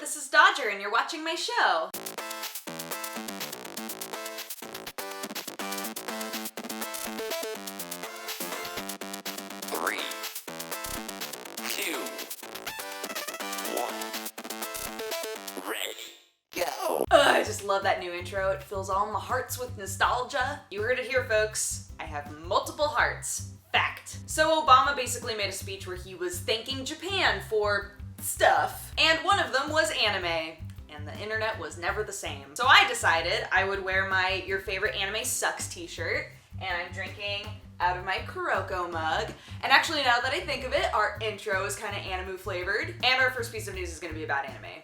this is Dodger and you're watching my show. Three, two, one, ready, go. I just love that new intro. It fills all my hearts with nostalgia. You heard it here, folks. I have multiple hearts. Fact. So Obama basically made a speech where he was thanking Japan for stuff, and one of them was anime. And the internet was never the same. So I decided I would wear my Your Favorite Anime Sucks t-shirt, and I'm drinking out of my Kuroko mug. And actually, now that I think of it, our intro is kind of anime flavored, and our first piece of news is going to be about anime.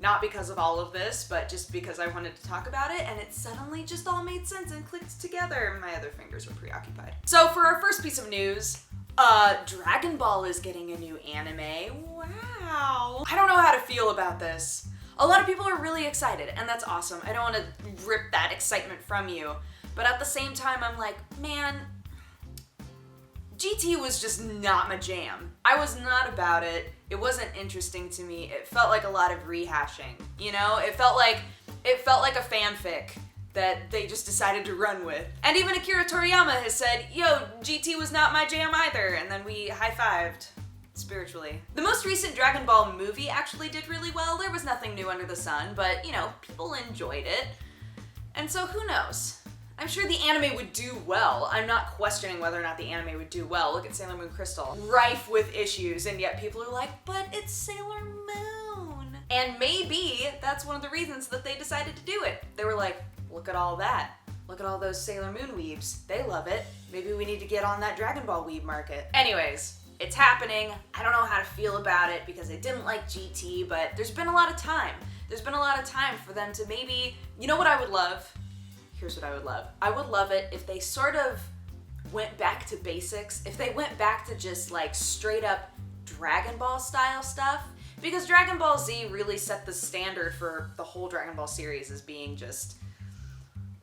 Not because of all of this, but just because I wanted to talk about it, and it suddenly just all made sense and clicked together. My other fingers were preoccupied. So for our first piece of news, Dragon Ball is getting a new anime. Wow. I don't know how to feel about this. A lot of people are really excited, and that's awesome. I don't want to rip that excitement from you, but at the same time, I'm like, man, GT was just not my jam. I was not about it. It wasn't interesting to me. It felt like a lot of rehashing, you know? It felt like a fanfic that they just decided to run with. And even Akira Toriyama has said, yo, GT was not my jam either, and then we high-fived. Spiritually. The most recent Dragon Ball movie actually did really well. There was nothing new under the sun, but, you know, people enjoyed it. And so who knows? I'm sure the anime would do well. I'm not questioning whether or not the anime would do well. Look at Sailor Moon Crystal. Rife with issues, and yet people are like, but it's Sailor Moon. And maybe that's one of the reasons that they decided to do it. They were like, look at all that. Look at all those Sailor Moon weebs. They love it. Maybe we need to get on that Dragon Ball weeb market. Anyways, it's happening. I don't know how to feel about it because I didn't like GT, but there's been a lot of time. There's been a lot of time for them to maybe, you know what I would love? Here's what I would love. I would love it if they sort of went back to basics, if they went back to just like straight up Dragon Ball style stuff, because Dragon Ball Z really set the standard for the whole Dragon Ball series as being just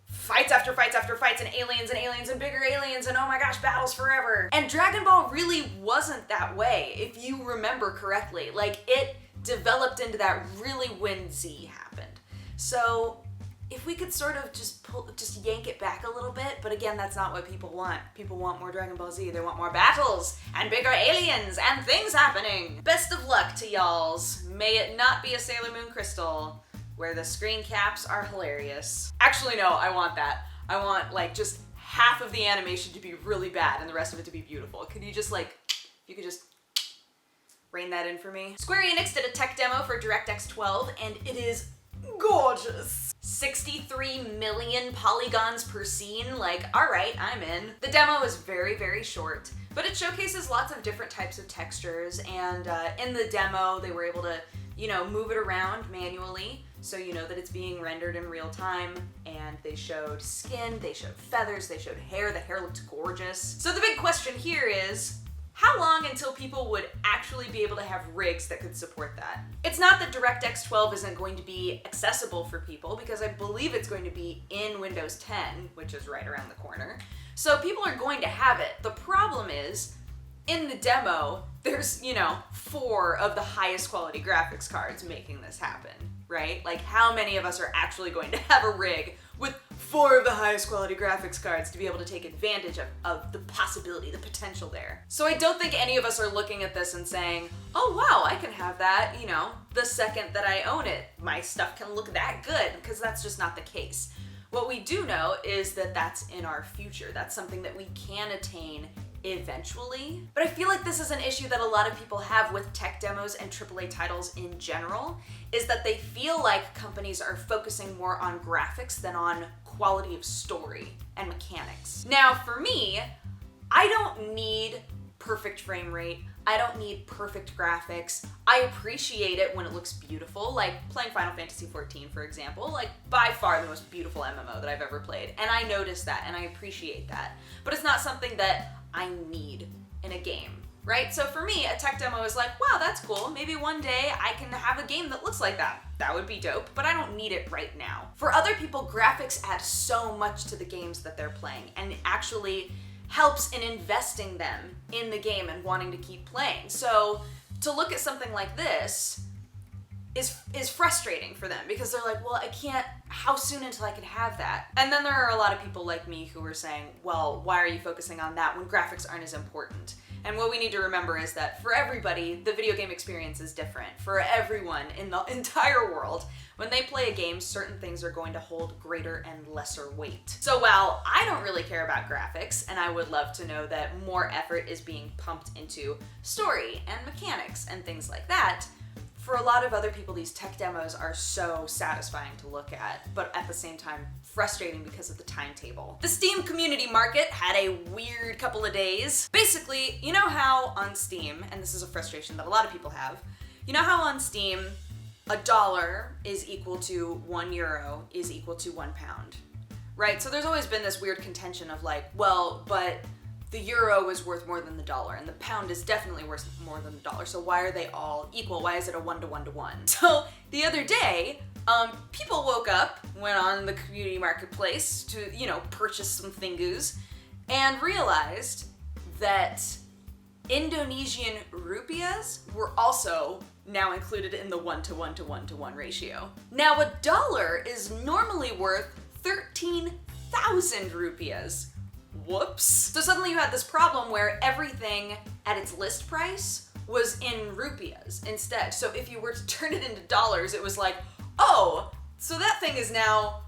fights after fights after fights, and aliens and bigger aliens, and oh my gosh, battles forever. And Dragon Ball really wasn't that way, if you remember correctly. Like, it developed into that really when Z happened. So if we could sort of just yank it back a little bit, but again, that's not what people want. People want more Dragon Ball Z. They want more battles and bigger aliens and things happening. Best of luck to y'alls. May it not be a Sailor Moon Crystal, where the screen caps are hilarious. Actually, no, I want that. I want, like, just half of the animation to be really bad and the rest of it to be beautiful. Could you just, like, if you could just rein that in for me? Square Enix did a tech demo for DirectX 12, and it is gorgeous. 63 million polygons per scene, like, alright, I'm in. The demo is very, very short, but it showcases lots of different types of textures, and in the demo, they were able to, you know, move it around manually, so you know that it's being rendered in real time, and they showed skin, they showed feathers, they showed hair. The hair looked gorgeous. So the big question here is, how long until people would actually be able to have rigs that could support that? It's not that DirectX 12 isn't going to be accessible for people, because I believe it's going to be in Windows 10, which is right around the corner. So people are going to have it. The problem is, in the demo, there's, you know, 4 of the highest quality graphics cards making this happen, right? Like, how many of us are actually going to have a rig with 4 of the highest quality graphics cards to be able to take advantage of the possibility, the potential there? So I don't think any of us are looking at this and saying, oh wow, I can have that, you know, the second that I own it. My stuff can look that good, because that's just not the case. What we do know is that that's in our future. That's something that we can attain eventually. But I feel like this is an issue that a lot of people have with tech demos and AAA titles in general, is that they feel like companies are focusing more on graphics than on quality of story and mechanics. Now, for me, I don't need perfect frame rate. I don't need perfect graphics. I appreciate it when it looks beautiful, like playing Final Fantasy XIV, for example, like by far the most beautiful MMO that I've ever played. And I notice that and I appreciate that. But it's not something that I need in a game, right? So for me, a tech demo is like, wow, that's cool. Maybe one day I can have a game that looks like that. That would be dope, but I don't need it right now. For other people, graphics add so much to the games that they're playing, and it actually helps in investing them in the game and wanting to keep playing. So to look at something like this, is frustrating for them because they're like, well, I can't, how soon until I can have that? And then there are a lot of people like me who are saying, well, why are you focusing on that when graphics aren't as important? And what we need to remember is that for everybody, the video game experience is different. For everyone in the entire world, when they play a game, certain things are going to hold greater and lesser weight. So while I don't really care about graphics, and I would love to know that more effort is being pumped into story and mechanics and things like that, for a lot of other people, these tech demos are so satisfying to look at, but at the same time, frustrating because of the timetable. The Steam community market had a weird couple of days. Basically, you know how on Steam, and this is a frustration that a lot of people have, you know how on Steam, $1 is equal to €1 is equal to £1, right? So there's always been this weird contention of like, well, but the euro is worth more than the dollar, and the pound is definitely worth more than the dollar, so why are they all equal? Why is it a 1-to-1-to-1? So the other day, people woke up, went on the community marketplace to, purchase some thingus, and realized that Indonesian rupiahs were also now included in the 1-to-1-to-1-to-1 ratio. Now $1 is normally worth 13,000 rupiahs. Whoops. So suddenly you had this problem where everything at its list price was in rupiahs instead. So if you were to turn it into dollars, it was like, oh, so that thing is now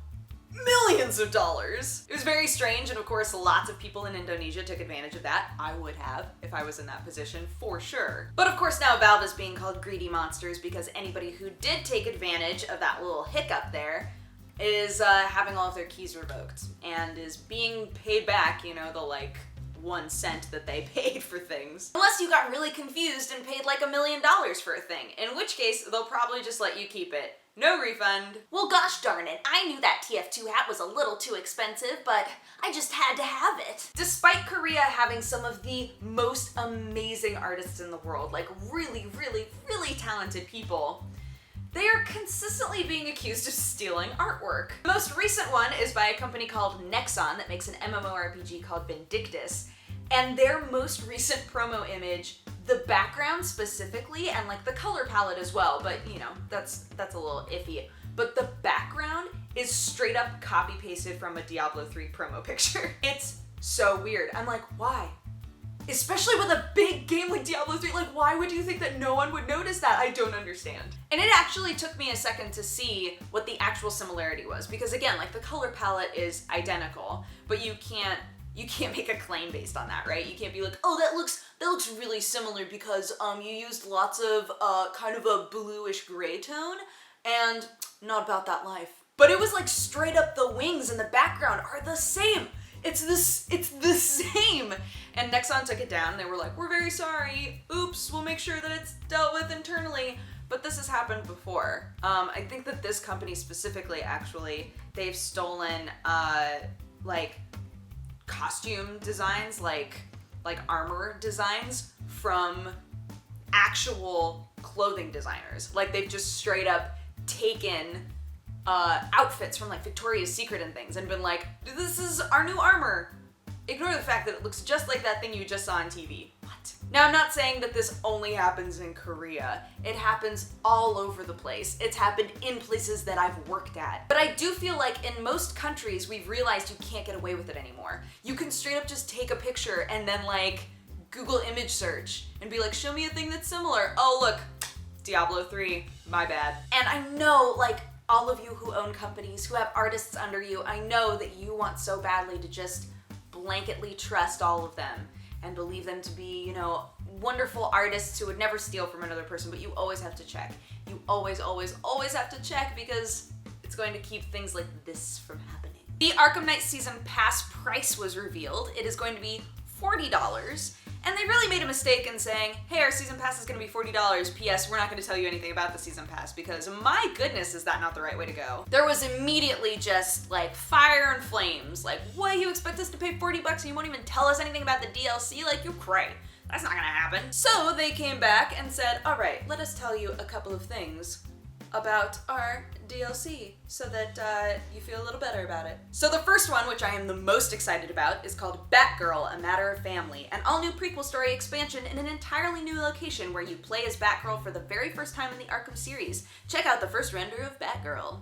millions of dollars. It was very strange, and of course lots of people in Indonesia took advantage of that. I would have if I was in that position, for sure. But of course now Valve is being called greedy monsters because anybody who did take advantage of that little hiccup there is having all of their keys revoked and is being paid back, the like 1 cent that they paid for things. Unless you got really confused and paid like $1 million for a thing, in which case they'll probably just let you keep it. No refund. Well, gosh darn it, I knew that TF2 hat was a little too expensive, but I just had to have it. Despite Korea having some of the most amazing artists in the world, like really, really, really talented people, they are consistently being accused of stealing artwork. The most recent one is by a company called NEWZ that makes an MMORPG called Vindictus, and their most recent promo image, the background specifically, and like the color palette as well, but that's a little iffy, but the background is straight up copy pasted from a Diablo 3 promo picture. It's so weird. I'm like, why? Especially with a big game like Diablo 3, like why would you think that no one would notice that? I don't understand. And it actually took me a second to see what the actual similarity was, because again, like the color palette is identical, but you can't make a claim based on that, right? You can't be like, oh, that looks really similar because you used lots of kind of a bluish gray tone, and not about that life. But it was like straight up the wings and the background are the same. It's the same. And NEWZ took it down. They were like, we're very sorry. Oops, we'll make sure that it's dealt with internally. But this has happened before. I think that this company specifically, actually, they've stolen like costume designs, like armor designs from actual clothing designers. Like they've just straight up taken outfits from like Victoria's Secret and things and been like, this is our new armor. Ignore the fact that it looks just like that thing you just saw on TV. What? Now, I'm not saying that this only happens in Korea. It happens all over the place. It's happened in places that I've worked at. But I do feel like in most countries, we've realized you can't get away with it anymore. You can straight up just take a picture and then like Google image search and be like, show me a thing that's similar. Oh, look, Diablo 3, my bad. And I know, like, all of you who own companies, who have artists under you, I know that you want so badly to just blanketly trust all of them and believe them to be, wonderful artists who would never steal from another person, but you always have to check. You always, always, always have to check because it's going to keep things like this from happening. The Arkham Knight Season Pass price was revealed. It is going to be $40. And they really made a mistake in saying, hey, our season pass is gonna be $40. P.S. We're not gonna tell you anything about the season pass because my goodness, is that not the right way to go? There was immediately just like fire and flames. Like, what, you expect us to pay $40 and you won't even tell us anything about the DLC? Like, you're cray. That's not gonna happen. So they came back and said, all right, let us tell you a couple of things about our DLC so that you feel a little better about it. So the first one, which I am the most excited about, is called Batgirl, A Matter of Family, an all-new prequel story expansion in an entirely new location where you play as Batgirl for the very first time in the Arkham series. Check out the first render of Batgirl.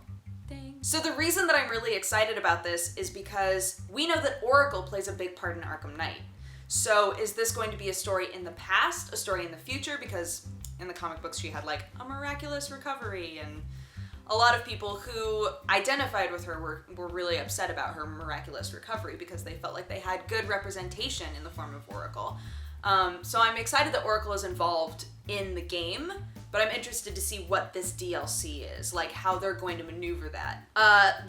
So the reason that I'm really excited about this is because we know that Oracle plays a big part in Arkham Knight. So is this going to be a story in the past, a story in the future? Because in the comic books she had like a miraculous recovery, and a lot of people who identified with her were really upset about her miraculous recovery because they felt like they had good representation in the form of Oracle. So I'm excited that Oracle is involved in the game, but I'm interested to see what this DLC is, like how they're going to maneuver that.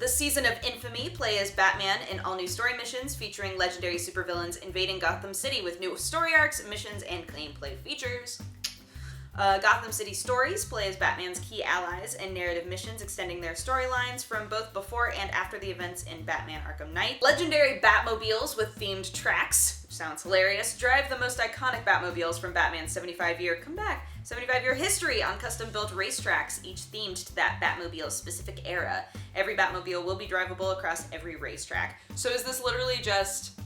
The Season of Infamy play as Batman in all new story missions featuring legendary supervillains invading Gotham City with new story arcs, missions, and gameplay features. Gotham City Stories play as Batman's key allies and narrative missions extending their storylines from both before and after the events in Batman Arkham Knight. Legendary Batmobiles with themed tracks, which sounds hilarious, drive the most iconic Batmobiles from Batman's 75-year history on custom-built racetracks, each themed to that Batmobile's specific era. Every Batmobile will be drivable across every racetrack. So is this literally just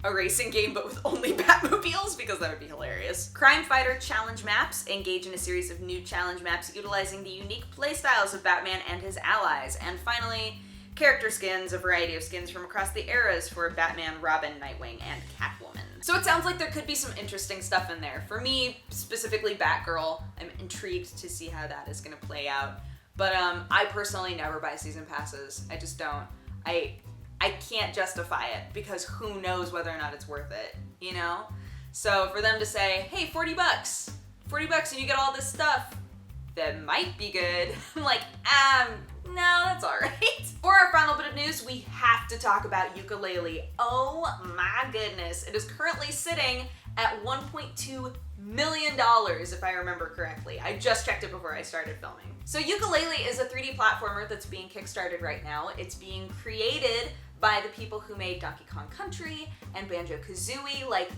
a racing game but with only Batmobiles? Because that would be hilarious. Crime Fighter challenge maps engage in a series of new challenge maps utilizing the unique playstyles of Batman and his allies. And finally, character skins, a variety of skins from across the eras for Batman, Robin, Nightwing, and Catwoman. So it sounds like there could be some interesting stuff in there. For me, specifically Batgirl, I'm intrigued to see how that is going to play out. But I personally never buy season passes. I just don't. I can't justify it because who knows whether or not it's worth it, you know? So for them to say, hey, $40 and you get all this stuff, that might be good. I'm like, no, that's all right. For our final bit of news, we have to talk about Yooka-Laylee. Oh my goodness. It is currently sitting at $1.2 million, if I remember correctly. I just checked it before I started filming. So Yooka-Laylee is a 3D platformer that's being kickstarted right now. It's being created by the people who made Donkey Kong Country and Banjo-Kazooie, like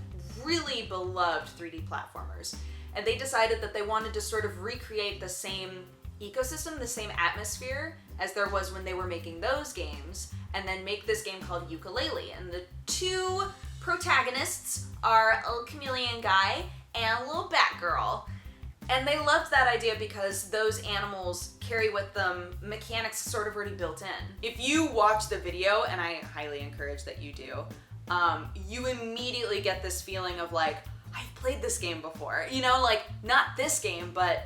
really beloved 3D platformers. And they decided that they wanted to sort of recreate the same ecosystem, the same atmosphere as there was when they were making those games, and then make this game called Yooka-Laylee. And the two protagonists are a little chameleon guy and a little Batgirl. And they loved that idea because those animals carry with them mechanics sort of already built in. If you watch the video, and I highly encourage that you do, you immediately get this feeling of like, I've played this game before. You know, like, not this game, but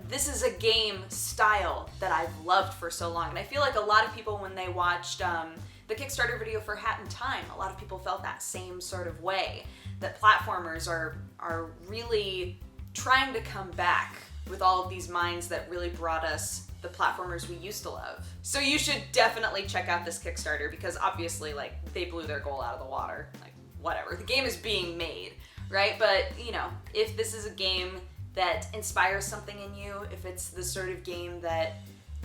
this is a game style that I've loved for so long. And I feel like a lot of people, when they watched the Kickstarter video for Hat in Time, a lot of people felt that same sort of way, that platformers are really trying to come back with all of these minds that really brought us the platformers we used to love. So you should definitely check out this Kickstarter because obviously, like, they blew their goal out of the water. Like, whatever. The game is being made, right? But, you know, if this is a game that inspires something in you, if it's the sort of game that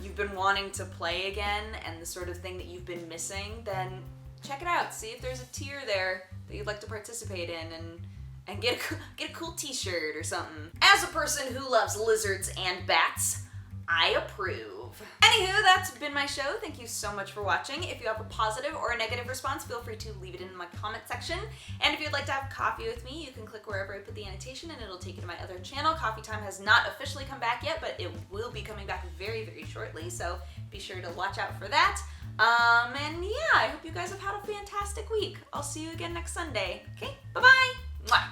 you've been wanting to play again and the sort of thing that you've been missing, then check it out. See if there's a tier there that you'd like to participate in and get a cool t-shirt or something. As a person who loves lizards and bats, I approve. Anywho, that's been my show. Thank you so much for watching. If you have a positive or a negative response, feel free to leave it in my comment section. And if you'd like to have coffee with me, you can click wherever I put the annotation and it'll take you to my other channel. Coffee Time has not officially come back yet, but it will be coming back very, very shortly, so be sure to watch out for that. And yeah, I hope you guys have had a fantastic week. I'll see you again next Sunday. Okay, bye-bye. Mwah.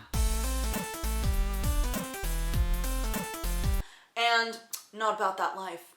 And not about that life.